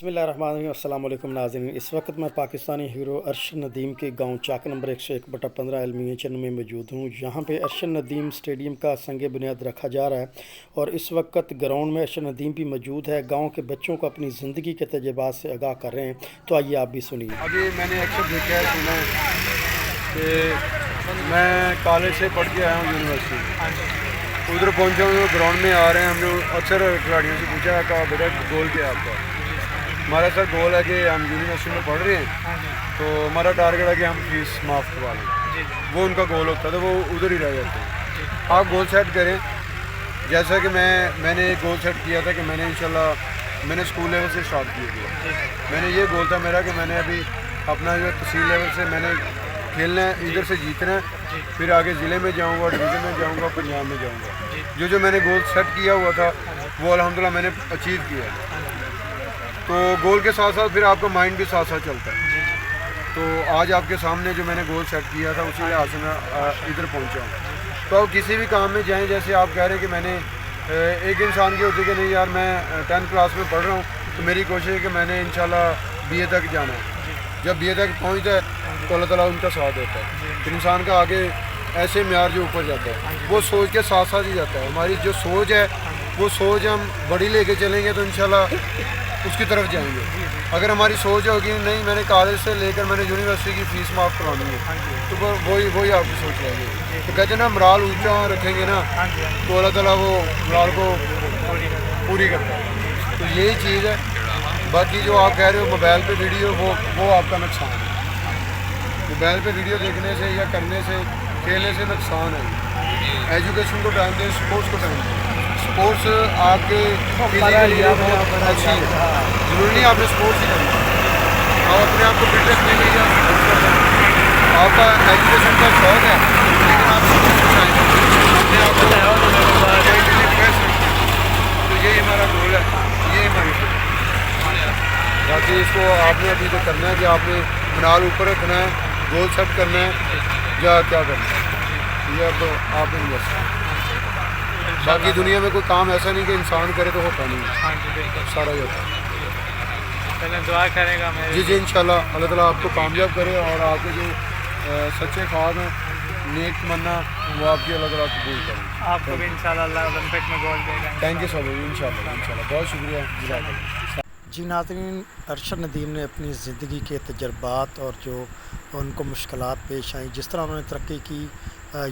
बिस्मिल्लाहिर्रहमानिर्रहीम। अस्सलाम वालेकुम नाज़रीन। इस वक्त मैं पाकिस्तानी हीरो अरशद नदीम के गांव चाक नंबर 101/15 एलमिया चन्न में मौजूद हूं। यहाँ पे अरशद नदीम स्टेडियम का संग बुनियाद रखा जा रहा है और इस वक्त ग्राउंड में अरशद नदीम भी मौजूद है। गांव के बच्चों को अपनी ज़िंदगी के तजुर्बात से आगाह कर रहे हैं, तो आइए आप भी सुनिए। अभी मैंने अक्सर देखा है, सुना है कि मैं कॉलेज से पढ़ के आया हूँ यूनिवर्सिटी, उधर पहुँचा हूँ, ग्राउंड में आ रहे हैं। हम लोग अक्सर खिलाड़ियों से पूछा है कि बेटा गोल क्या है आपका। हमारा सर गोल है कि हम यूनिवर्सिटी में पढ़ रहे हैं तो हमारा टारगेट है कि हम फीस माफ़ करवा लें। वो उनका गोल होता है तो वो उधर ही रह जाते हैं। आप गोल सेट करें, जैसा कि मैंने एक गोल सेट किया था कि मैंने स्कूल लेवल से स्टार्ट किया था। मैंने ये गोल था मेरा कि मैंने अभी अपना जो तहसील लेवल से मैंने खेलना है, इधर से जीतना है, फिर आगे ज़िले में जाऊंगा, डिवीज़न में जाऊंगा, पंजाब में जाऊंगा। जो मैंने गोल सेट किया हुआ था वो अल्हम्दुलिल्लाह मैंने अचीव किया। तो गोल के साथ साथ फिर आपका माइंड भी साथ साथ चलता है। तो आज आपके सामने जो मैंने गोल सेट किया था उसी लिहाज से मैं इधर पहुंचा हूँ। तो किसी भी काम में जाएं, जैसे आप कह रहे हैं कि मैंने एक इंसान की होती है कि नहीं यार मैं 10th क्लास में पढ़ रहा हूँ तो मेरी कोशिश है कि मैंने इंशाल्लाह BA तक जाना है। जब BA तक पहुँचता है तो अल्लाह ताला उनका साथ देता है, फिर इंसान का आगे ऐसे म्यार जो ऊपर जाता है वो सोच के साथ साथ ही जाता है। हमारी जो सोच है वो सोच हम बड़ी लेके चलेंगे तो इंशाल्लाह उसकी तरफ जाएंगे। अगर हमारी सोच होगी नहीं मैंने कॉलेज से लेकर मैंने यूनिवर्सिटी की फ़ीस माफ़ करवानी है तो वही आपकी सोच रहेगी। तो कहते हैं ना मोराल ऊंचा रखेंगे ना तो अल्लाह ताला वो मोराल को पूरी करता है। तो यही चीज़ है। बाकी जो आप कह रहे हो मोबाइल पे वीडियो वो आपका नुकसान है। मोबाइल पे वीडियो देखने से या करने से खेलने से नुकसान है। एजुकेशन को टाइम दें, स्पोर्ट्स को टाइम दें। स्पोर्ट्स आपके फिजिकली बहुत अच्छी है, ज़रूरी नहीं आपने स्पोर्ट्स ही करना। आप अपने आप को फिटनेस ले लीजिए, आपका एजुकेशन का शौक है लेकिन आप अपने आप को तो यही हमारा गोल है, यही हमारी सोच। बाकी इसको आपने अभी तो करना है कि आपने मनाल ऊपर रखना है, गोल सेट करना है या क्या करना है, ये अब आपने बस। बाकी दुनिया में कोई काम ऐसा नहीं कि इंसान करे तो होता नहीं है, सारा ही होता है। पहले दुआ करेगा मैं जी इंशाल्लाह अल्लाह ताला आपको कामयाब करे और आपके जो सच्चे ख्वाब हैं, नेक तमन्ना, वो आपकी अल्लाह ताला कबूल करे। आपको भी इंशाल्लाह अल्लाह ओलंपिक में गोल्ड देगा। Thank you so much. इंशाल्लाह बहुत शुक्रिया। जी नाज़रीन, अरशद नदीम ने अपनी ज़िंदगी के तजर्बात और जो उनको मुश्किलात पेश आई, जिस तरह उन्होंने तरक्की की,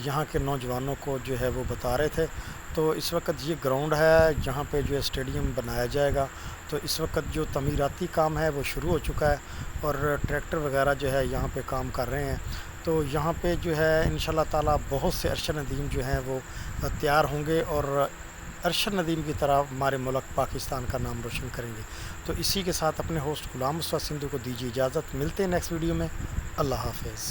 यहाँ के नौजवानों को जो है वो बता रहे थे। तो इस वक्त ये ग्राउंड है जहाँ पे जो है स्टेडियम बनाया जाएगा। तो इस वक्त जो तमीराती काम है वो शुरू हो चुका है और ट्रैक्टर वगैरह जो है यहाँ पे काम कर रहे हैं। तो यहाँ पे जो है इंशाल्लाह ताला बहुत से अरशद नदीम जो हैं वो तैयार होंगे और अरशद नदीम की तरह हमारे मुल्क पाकिस्तान का नाम रोशन करेंगे। तो इसी के साथ अपने होस्ट गुलाम मुस्तफ़ा सिंधु को दीजिए इजाज़त। मिलते हैं नेक्स्ट वीडियो में। अल्लाह हाफ़िज़।